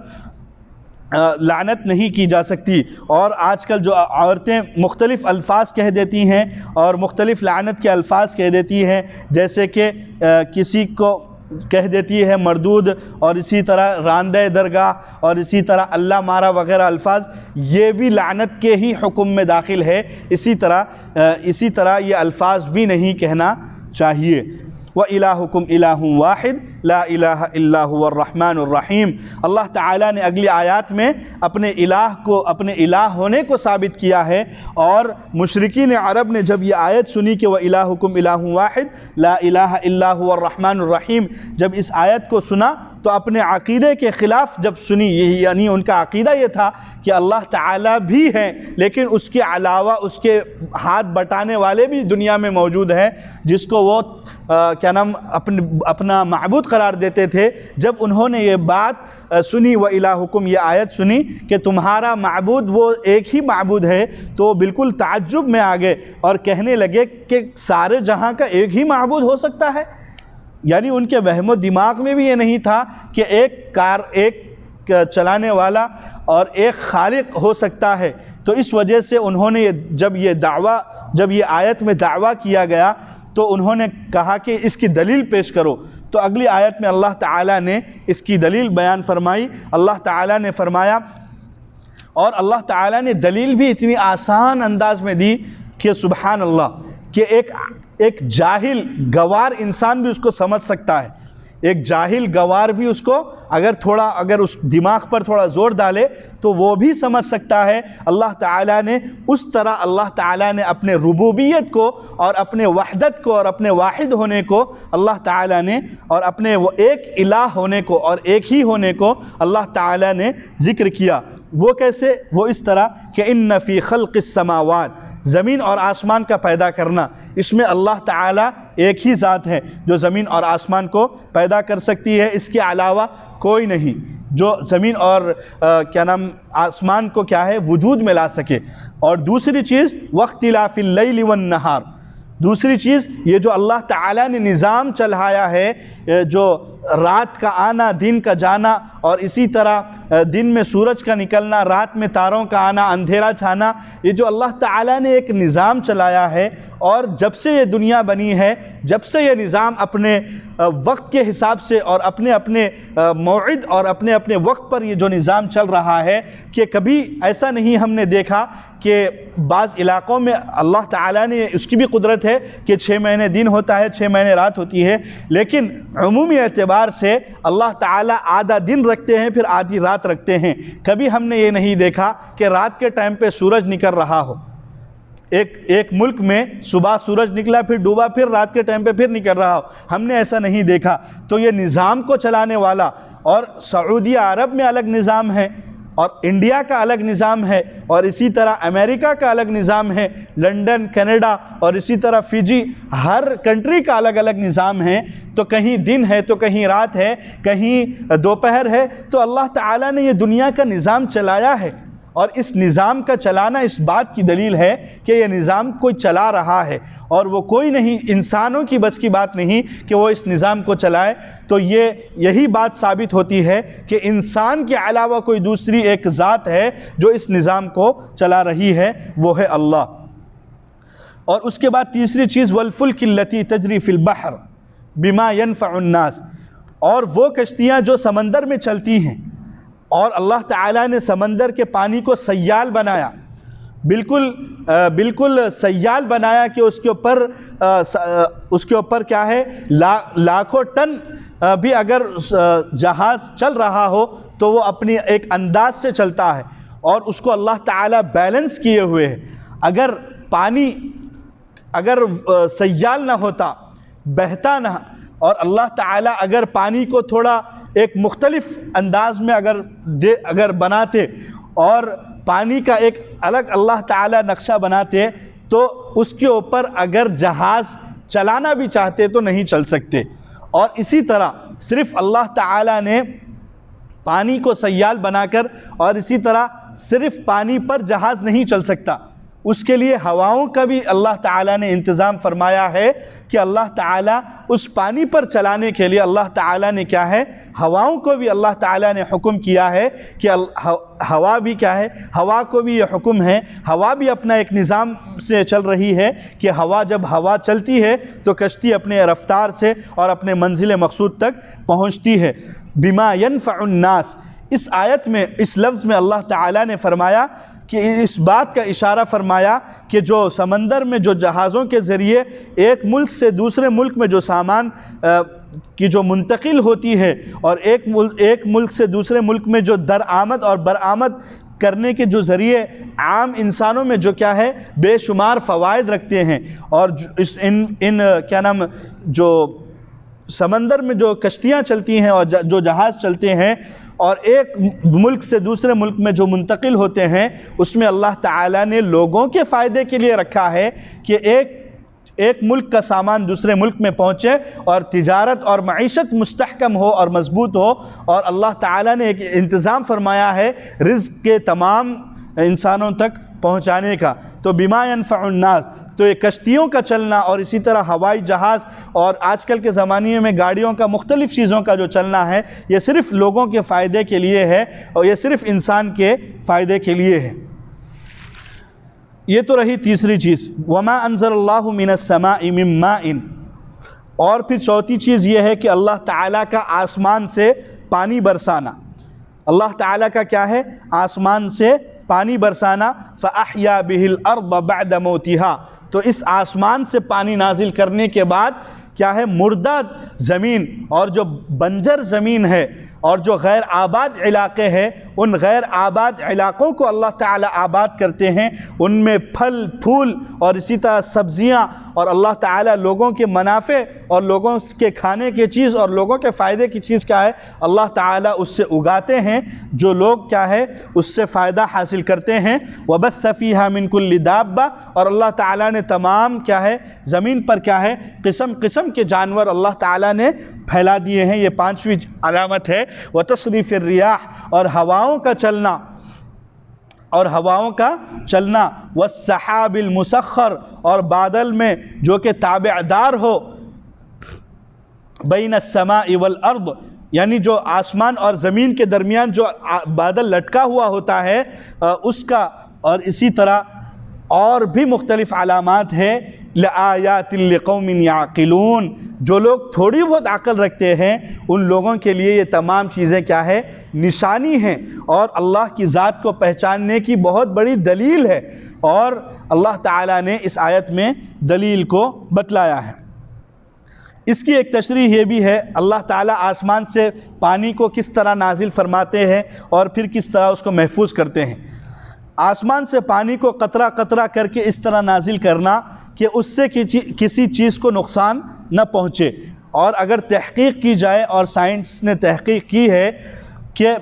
لعنت نہیں کی جا سکتی۔ اور آج کل جو عورتیں مختلف الفاظ کہہ دیتی ہیں اور مختلف لعنت کے الفاظ کہہ دیتی ہیں، جیسے کہ کسی کو کہہ دیتی ہے مردود، اور اسی طرح راندہ درگاہ، اور اسی طرح اللہ مارا وغیرہ الفاظ، یہ بھی لعنت کے ہی حکم میں داخل ہے۔ اسی طرح یہ الفاظ بھی نہیں کہنا چاہیے۔ وَإِلَٰهُكُمْ إِلَٰهٌ وَاحِدٌ لَا إِلَٰهَ إِلَّا هُوَ الرَّحْمَٰنُ الرَّحِيمُ۔ اللہ تعالیٰ نے اگلی آیات میں اپنے الہ ہونے کو ثابت کیا ہے، اور مشرکین عرب نے جب یہ آیت سنی کہ وَإِلَٰهُكُمْ إِلَٰهٌ وَاحِدٌ لَا إِلَٰهَ إِلَّا هُوَ الرَّحْمَٰنُ الرَّحِيمُ، جب اس آیت کو سنا تو اپنے عقیدے کے خلاف جب سنی، یعنی ان کا عقیدہ یہ تھا کہ اللہ تعالیٰ بھی ہیں، لیکن اس کے علاوہ اس کے ہاتھ بٹانے والے بھی دنیا میں موجود ہیں، جس کو وہ اپنا معبود قرار دیتے تھے۔ جب انہوں نے یہ بات سنی وَإِلَٰهُكُمْ، یہ آیت سنی کہ تمہارا معبود وہ ایک ہی معبود ہے، تو بالکل تعجب میں آ گئے اور کہنے لگے کہ سارے جہاں کا ایک ہی معبود ہو سکتا ہے۔ یعنی ان کے وہم و دماغ میں بھی یہ نہیں تھا کہ ایک چلانے والا اور ایک خالق ہو سکتا ہے۔ تو اس وجہ سے انہوں نے جب یہ آیت میں دعویٰ کیا گیا تو انہوں نے کہا کہ اس کی دلیل پیش کرو۔ تو اگلی آیت میں اللہ تعالیٰ نے اس کی دلیل بیان فرمائی۔ اللہ تعالیٰ نے فرمایا، اور اللہ تعالیٰ نے دلیل بھی اتنی آسان انداز میں دی کہ سبحان اللہ، کہ ایک جاہل گوار انسان بھی اس کو سمجھ سکتا ہے۔ ایک جاہل گوار بھی اس کو اگر اس دماغ پر تھوڑا زور ڈالے تو وہ بھی سمجھ سکتا ہے۔ اللہ تعالیٰ نے اس طرح اللہ تعالیٰ نے اپنے ربوبیت کو اور اپنے وحدت کو اور اپنے واحد ہونے کو اللہ تعالیٰ نے، اور اپنے وہ ایک الہ ہونے کو اور ایک ہی ہونے کو اللہ تعالیٰ نے ذکر کیا۔ وہ کیسے؟ وہ اس طرح کہ ان فی خلق السماوات، زمین اور آسمان کا پیدا کرنا، اس میں اللہ تعالیٰ ایک ہی ذات ہے جو زمین اور آسمان کو پیدا کر سکتی ہے، اس کے علاوہ کوئی نہیں جو زمین اور آسمان کو کیا ہے وجود میں لا سکے۔ اور دوسری چیز واختلاف اللیل والنہار، دوسری چیز یہ جو اللہ تعالیٰ نے نظام چلایا ہے، جو رات کا آنا دن کا جانا، اور اسی طرح دن میں سورج کا نکلنا، رات میں تاروں کا آنا، اندھیرا چھانا، یہ جو اللہ تعالیٰ نے ایک نظام چلایا ہے، اور جب سے یہ دنیا بنی ہے، جب سے یہ نظام اپنے وقت کے حساب سے اور اپنے موعد اور اپنے وقت پر یہ جو نظام چل رہا ہے، کہ کبھی ایسا نہیں ہم نے دیکھا کہ بعض علاقوں میں اللہ تعالیٰ نے، اس کی بھی قدرت ہے کہ 6 مہینے دن ہوتا ہے، 6 مہینے رات ہوتی ہے، لیکن عمومی اعتبار سے اللہ تعالیٰ آدھا دن رکھتے ہیں پھر آدھی رات رکھتے ہیں۔ کبھی ہم نے یہ نہیں دیکھا کہ رات کے ٹائم پہ سورج نکل رہا ہو، ایک ملک میں صبح سورج نکلا پھر ڈوبا، پھر رات کے ٹائم پہ پھر نکل رہا ہو، ہم نے ایسا نہیں دیکھا۔ تو یہ نظام کو چلانے والا، اور سعودی عرب میں الگ نظام ہے، اور انڈیا کا الگ نظام ہے، اور اسی طرح امریکہ کا الگ نظام ہے، لنڈن، کینیڈا، اور اسی طرح فجی، ہر کنٹری کا الگ الگ نظام ہے۔ تو کہیں دن ہے تو کہیں رات ہے، کہیں دوپہر ہے۔ تو اللہ تعالیٰ نے یہ دنیا کا نظام چلایا ہے، اور اس نظام کا چلانا اس بات کی دلیل ہے کہ یہ نظام کوئی چلا رہا ہے، اور وہ کوئی نہیں، انسانوں کی بس کی بات نہیں کہ وہ اس نظام کو چلائے۔ تو یہی بات ثابت ہوتی ہے کہ انسان کے علاوہ کوئی دوسری ایک ذات ہے جو اس نظام کو چلا رہی ہے، وہ ہے اللہ۔ اور اس کے بعد تیسری چیز والفلک التی تجری فی البحر بما ينفع الناس، اور وہ کشتیاں جو سمندر میں چلتی ہیں، اور اللہ تعالیٰ نے سمندر کے پانی کو سیال بنایا، بالکل سیال بنایا کہ اس کے اوپر کیا ہے لاکھوں ٹن بھی اگر جہاز چل رہا ہو تو وہ اپنی ایک انداز سے چلتا ہے، اور اس کو اللہ تعالیٰ بیلنس کیے ہوئے ہے۔ اگر سیال نہ ہوتا، بہتا نہ، اور اللہ تعالیٰ اگر پانی کو تھوڑا ایک مختلف انداز میں اگر بناتے، اور پانی کا ایک الگ اللہ تعالیٰ نقشہ بناتے تو اس کے اوپر اگر جہاز چلانا بھی چاہتے تو نہیں چل سکتے، اور اسی طرح صرف اللہ تعالیٰ نے پانی کو سیال بنا کر، اور اسی طرح صرف پانی پر جہاز نہیں چل سکتا، اس کے لیے ہواؤں کا بھی اللہ تعالیٰ نے انتظام فرمایا ہے کہ اللہ تعالیٰ اس پانی پر چلانے کے لیے اللہ تعالیٰ نے کیا ہے، ہواؤں کو بھی اللہ تعالیٰ نے حکم کیا ہے کہ ہوا بھی کیا ہے، ہوا کو بھی یہ حکم ہے، ہوا بھی اپنا ایک نظام سے چل رہی ہے کہ جب ہوا چلتی ہے تو کشتی اپنے رفتار سے اور اپنے منزل مقصود تک پہنچتی ہے۔ بما ينفع الناس، اس آیت میں اس لفظ میں اللہ تعالیٰ نے فرمایا کہ اس بات کا اشارہ فرمایا کہ جو سمندر میں جو جہازوں کے ذریعے ایک ملک سے دوسرے ملک میں جو سامان کی جو منتقل ہوتی ہے، اور ایک ملک سے دوسرے ملک میں جو درآمد اور برآمد کرنے کے جو ذریعے عام انسانوں میں جو کیا ہے بے شمار فوائد رکھتے ہیں، اور جو سمندر میں جو کشتیاں چلتی ہیں اور جو جہاز چلتے ہیں اور ایک ملک سے دوسرے ملک میں جو منتقل ہوتے ہیں، اس میں اللہ تعالیٰ نے لوگوں کے فائدے کے لیے رکھا ہے کہ ایک ملک کا سامان دوسرے ملک میں پہنچے اور تجارت اور معیشت مستحکم ہو اور مضبوط ہو، اور اللہ تعالیٰ نے ایک انتظام فرمایا ہے رزق کے تمام انسانوں تک پہنچانے کا۔ تو بما ينفع الناس، تو یہ کشتیوں کا چلنا اور اسی طرح ہوائی جہاز اور آج کل کے زمانے میں گاڑیوں کا مختلف چیزوں کا جو چلنا ہے، یہ صرف لوگوں کے فائدے کے لیے ہے اور یہ صرف انسان کے فائدے کے لیے ہے۔ یہ تو رہی تیسری چیز، وما انزل اللہ من السماء من ماء، اور پھر چوتھی چیز یہ ہے کہ اللہ تعالیٰ کا آسمان سے پانی برسانا۔ اللہ تعالیٰ کا کیا ہے؟ آسمان سے پانی برسانا۔ فَأَحْيَا بِهِ الْأَرْضَ بَعْدَ مَوْتِهَا، تو اس آسمان سے پانی نازل کرنے کے بعد کیا ہے، مردہ زمین اور جو بنجر زمین ہے اور جو غیر آباد علاقے ہیں، ان غیر آباد علاقوں کو اللہ تعالیٰ آباد کرتے ہیں، ان میں پھل پھول اور اسی طرح سبزیاں، اور اللہ تعالیٰ لوگوں کے منافع اور لوگوں کے کھانے کی چیز اور لوگوں کے فائدے کی چیز کیا ہے، اللہ تعالیٰ اس سے اگاتے ہیں، جو لوگ کیا ہے اس سے فائدہ حاصل کرتے ہیں۔ وَبَثَّ فِيهَا مِن كُلِّ دَابَّةٍ، اور اللہ تعالیٰ نے تمام کیا ہے زمین پر کیا ہے قسم قسم کے جانور اللہ تعالیٰ نے پھیلا دیے ہیں۔ یہ پانچویں علامت ہے۔ وَتَصْرِيفِ الرِّيَاحِ، اور ہواؤں کا چلنا، وَالسَّحَابِ الْمُسَخَّرِ، اور بادل میں جو کہ تابعدار ہو، بَيْنَ السَّمَاءِ وَالْأَرْضِ، یعنی جو آسمان اور زمین کے درمیان جو بادل لٹکا ہوا ہوتا ہے اس کا، اور اسی طرح اور بھی مختلف علامات ہے۔ لَآيَاتٍ لِقَوْمٍ يَعْقِلُونَ، جو لوگ تھوڑی بہت عقل رکھتے ہیں ان لوگوں کے لیے یہ تمام چیزیں کیا ہے، نشانی ہیں اور اللہ کی ذات کو پہچاننے کی بہت بڑی دلیل ہے، اور اللہ تعالیٰ نے اس آیت میں دلیل کو بتلایا ہے۔ اس کی ایک تشریح یہ بھی ہے، اللہ تعالیٰ آسمان سے پانی کو کس طرح نازل فرماتے ہیں اور پھر کس طرح اس کو محفوظ کرتے ہیں۔ آسمان سے پانی کو قطرہ قطرہ کر کے اس طرح نازل کرنا کہ اس سے کسی چیز کو نقصان نہ پہنچے، اور اگر تحقیق کی جائے اور سائنس نے تحقیق کی ہے کہ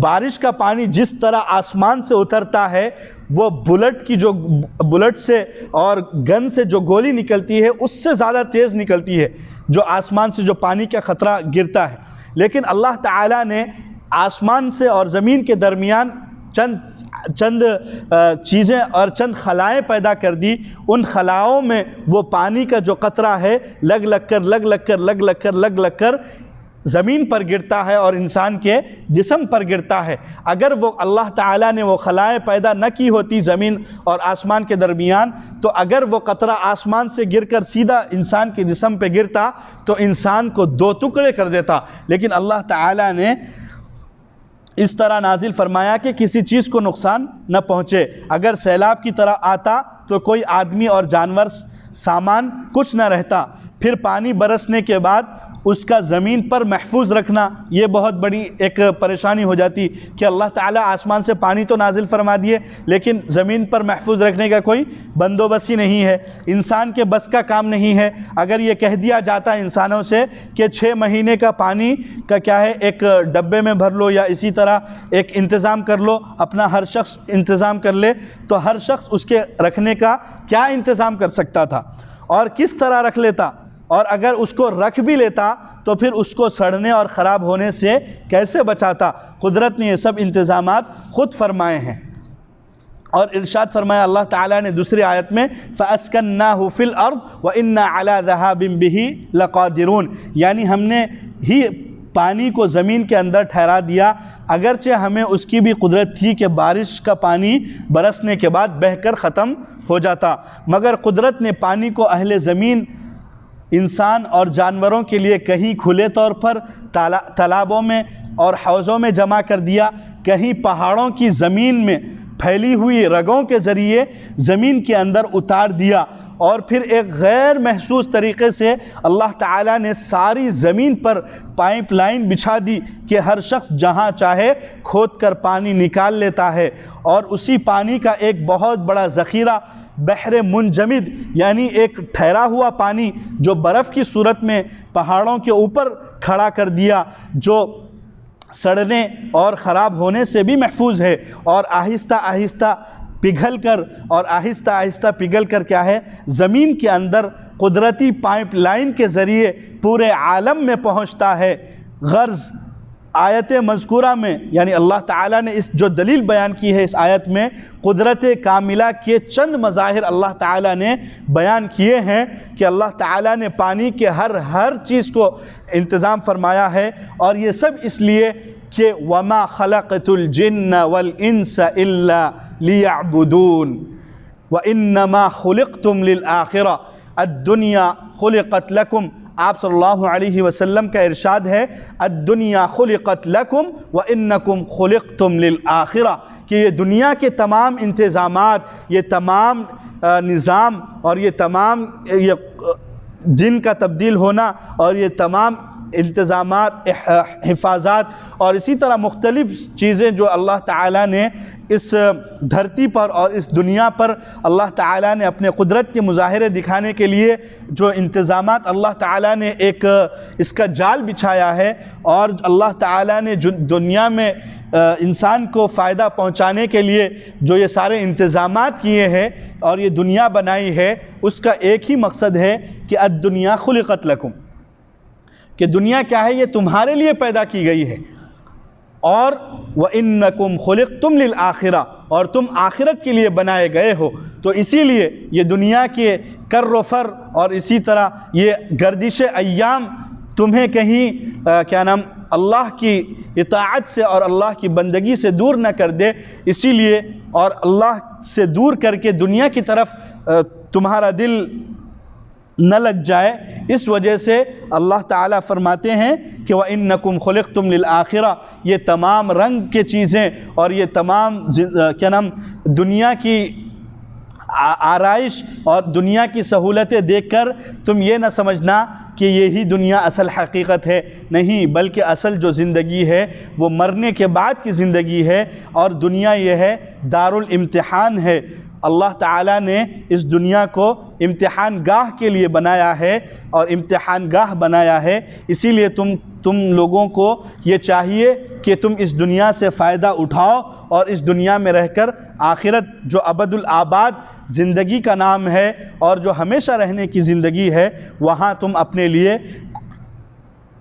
بارش کا پانی جس طرح آسمان سے اترتا ہے وہ بلٹ سے اور گن سے جو گولی نکلتی ہے اس سے زیادہ تیز نکلتی ہے جو آسمان سے جو پانی کا خطرہ گرتا ہے، لیکن اللہ تعالیٰ نے آسمان سے اور زمین کے درمیان چند چیزیں اور چند خلائیں پیدا کر دی، ان خلاؤں میں وہ پانی کا جو قطرہ ہے لگ لگ کر زمین پر گرتا ہے اور انسان کے جسم پر گرتا ہے۔ اگر وہ اللہ تعالیٰ نے وہ خلائیں پیدا نہ کی ہوتی زمین اور آسمان کے درمیان، تو اگر وہ قطرہ آسمان سے گر کر سیدھا انسان کے جسم پہ گرتا تو انسان کو دو ٹکڑے کر دیتا، لیکن اللہ تعالیٰ نے اس طرح نازل فرمایا کہ کسی چیز کو نقصان نہ پہنچے۔ اگر سیلاب کی طرح آتا تو کوئی آدمی اور جانور سامان کچھ نہ رہتا، پھر پانی برسنے کے بعد اس کا زمین پر محفوظ رکھنا، یہ بہت بڑی ایک پریشانی ہو جاتی کہ اللہ تعالیٰ آسمان سے پانی تو نازل فرما دیے لیکن زمین پر محفوظ رکھنے کا کوئی بندوبست ہی نہیں ہے، انسان کے بس کا کام نہیں ہے۔ اگر یہ کہہ دیا جاتا ہے انسانوں سے کہ 6 مہینے کا پانی کا کیا ہے ایک ڈبے میں بھر لو یا اسی طرح ایک انتظام کر لو، اپنا ہر شخص انتظام کر لے، تو ہر شخص اس کے رکھنے کا کیا انتظام کر سکتا تھا اور کس طرح رکھ لیتا، اور اگر اس کو رکھ بھی لیتا تو پھر اس کو سڑنے اور خراب ہونے سے کیسے بچاتا۔ قدرت نے یہ سب انتظامات خود فرمائے ہیں، اور ارشاد فرمایا اللہ تعالیٰ نے دوسری آیت میں فَأَسْكَنَّاهُ فِي الْأَرْضِ وَإِنَّا عَلَى ذَهَابٍ بِهِ لَقَادِرُونَ، یعنی ہم نے ہی پانی کو زمین کے اندر ٹھہرا دیا، اگرچہ ہمیں اس کی بھی قدرت تھی کہ بارش کا پانی برسنے کے بعد بہہ کر ختم ہو جاتا، مگر قدرت نے پانی کو اہل زمین انسان اور جانوروں کے لیے کہیں کھلے طور پر تالابوں میں اور حوضوں میں جمع کر دیا، کہیں پہاڑوں کی زمین میں پھیلی ہوئی رگوں کے ذریعے زمین کے اندر اتار دیا، اور پھر ایک غیر محسوس طریقے سے اللہ تعالیٰ نے ساری زمین پر پائپ لائن بچھا دی کہ ہر شخص جہاں چاہے کھود کر پانی نکال لیتا ہے، اور اسی پانی کا ایک بہت بڑا ذخیرہ بحر منجمد، یعنی ایک ٹھہرا ہوا پانی جو برف کی صورت میں پہاڑوں کے اوپر کھڑا کر دیا، جو سڑنے اور خراب ہونے سے بھی محفوظ ہے، اور آہستہ آہستہ پگھل کر کیا ہے زمین کے اندر قدرتی پائپ لائن کے ذریعے پورے عالم میں پہنچتا ہے۔ غرض آیت مذکورہ میں یعنی اللہ تعالیٰ نے اس جو دلیل بیان کی ہے اس آیت میں قدرت کاملہ کے چند مظاہر اللہ تعالیٰ نے بیان کیے ہیں کہ اللہ تعالیٰ نے پانی کے ہر چیز کو انتظام فرمایا ہے، اور یہ سب اس لیے کہ وَمَا خَلَقْتُ الْجِنَّ وَالْإِنسَ إِلَّا لِيَعْبُدُونَ وَإِنَّمَا خُلِقْتُمْ لِلْآخِرَةِ الدُّنْيَا خُلِقَتْ لَكُمْ، آپ صلی اللہ علیہ وسلم کا ارشاد ہے الدنیا خلقت لکم وانکم خلقتم للآخرہ، کہ یہ دنیا کے تمام انتظامات، یہ تمام نظام اور یہ تمام دن کا تبدیل ہونا اور یہ تمام انتظامات، حفاظات اور اسی طرح مختلف چیزیں جو اللہ تعالیٰ نے اس دھرتی پر اور اس دنیا پر اللہ تعالیٰ نے اپنے قدرت کے مظاہرے دکھانے کے لیے جو انتظامات اللہ تعالیٰ نے ایک اس کا جال بچھایا ہے، اور اللہ تعالیٰ نے دنیا میں انسان کو فائدہ پہنچانے کے لیے جو یہ سارے انتظامات کیے ہیں اور یہ دنیا بنائی ہے، اس کا ایک ہی مقصد ہے کہ الدنیا خلقت لکم، کہ دنیا کیا ہے یہ تمہارے لیے پیدا کی گئی ہے، اور وَإِنَّكُمْ خُلِقْتُمْ لِلْآخِرَةِ، اور تم آخرت کے لیے بنائے گئے ہو، تو اسی لیے یہ دنیا کے کر و فر اور اسی طرح یہ گردش ایام تمہیں کہیں اللہ کی اطاعت سے اور اللہ کی بندگی سے دور نہ کر دے، اسی لیے اور اللہ سے دور کر کے دنیا کی طرف تمہارا دل نہ لگ جائے، اس وجہ سے اللہ تعالیٰ فرماتے ہیں کہ وَإِنَّكُمْ خُلِقْتُمْ لِلْآخِرَةِ، یہ تمام رنگ کے چیزیں اور یہ تمام دنیا کی آرائش اور دنیا کی سہولتیں دیکھ کر تم یہ نہ سمجھنا کہ یہی دنیا اصل حقیقت ہے، نہیں، بلکہ اصل جو زندگی ہے وہ مرنے کے بعد کی زندگی ہے، اور دنیا یہ ہے دارالامتحان ہے۔ اللہ تعالیٰ نے اس دنیا کو امتحان گاہ کے لیے بنایا ہے اور امتحان گاہ بنایا ہے، اسی لیے تم لوگوں کو یہ چاہیے کہ تم اس دنیا سے فائدہ اٹھاؤ اور اس دنیا میں رہ کر آخرت جو ابد الآباد زندگی کا نام ہے اور جو ہمیشہ رہنے کی زندگی ہے، وہاں تم اپنے لیے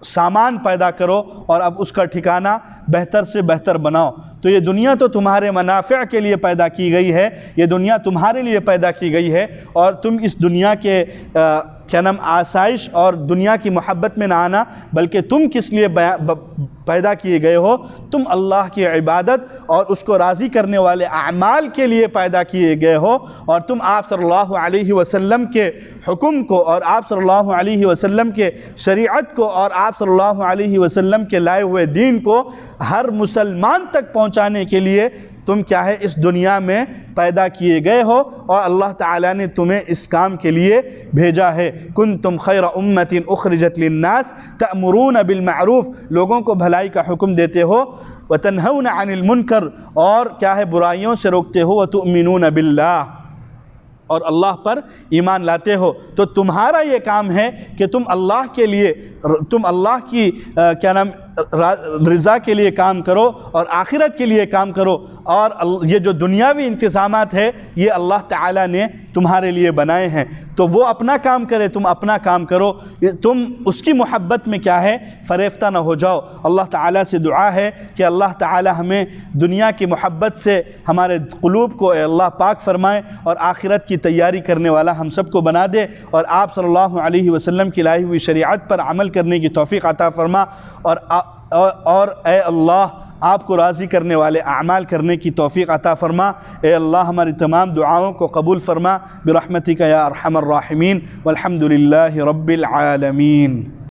سامان پیدا کرو اور اب اس کا ٹھکانہ بہتر سے بہتر بناؤ۔ تو یہ دنیا تو تمہارے منافع کے لیے پیدا کی گئی ہے، یہ دنیا تمہارے لیے پیدا کی گئی ہے، اور تم اس دنیا کے آسائش اور دنیا کی محبت میں نہ آنا، بلکہ تم کس لیے پیدا کیے گئے ہو، تم اللہ کی عبادت اور اس کو راضی کرنے والے اعمال کے لیے پیدا کیے گئے ہو، اور تم آپ صلی اللہ علیہ وسلم کے حکم کو اور آپ صلی اللہ علیہ وسلم کے شریعت کو اور آپ صلی اللہ علیہ وسلم کے لائے ہوئے دین کو ہر مسلمان تک پہنچانے کے لیے تم کیا ہے اس دنیا میں پیدا کیے گئے ہو اور اللہ تعالیٰ نے تمہیں اس کام کے لیے بھیجا ہے۔ کنتم خیر امۃ اخرجت للناس تأمرون بالمعروف، لوگوں کو بھلائی کا حکم دیتے ہو، وتنہون عن المنکر، اور کیا ہے برائیوں سے روکتے ہو، وتؤمنون باللہ، اور اللہ پر ایمان لاتے ہو۔ تو تمہارا یہ کام ہے کہ تم اللہ کے لیے، تم اللہ کی رضا کے لیے کام کرو اور آخرت کے لیے کام کرو، اور یہ جو دنیاوی انتظامات ہے یہ اللہ تعالیٰ نے تمہارے لیے بنائے ہیں، تو وہ اپنا کام کرے، تم اپنا کام کرو، تم اس کی محبت میں کیا ہے فریفتہ نہ ہو جاؤ۔ اللہ تعالیٰ سے دعا ہے کہ اللہ تعالیٰ ہمیں دنیا کی محبت سے ہمارے قلوب کو اے اللہ پاک فرمائے اور آخرت کی تیاری کرنے والا ہم سب کو بنا دے، اور آپ صلی اللہ علیہ وسلم کی لائی ہوئی شریعت پر عمل کرنے کی توفیق عطا فرما، اور اے اللہ آپ کو راضی کرنے والے اعمال کرنے کی توفیق عطا فرما۔ اے اللہ ہماری تمام دعاؤں کو قبول فرما برحمتک یا ارحم الراحمین، والحمد للہ رب العالمین۔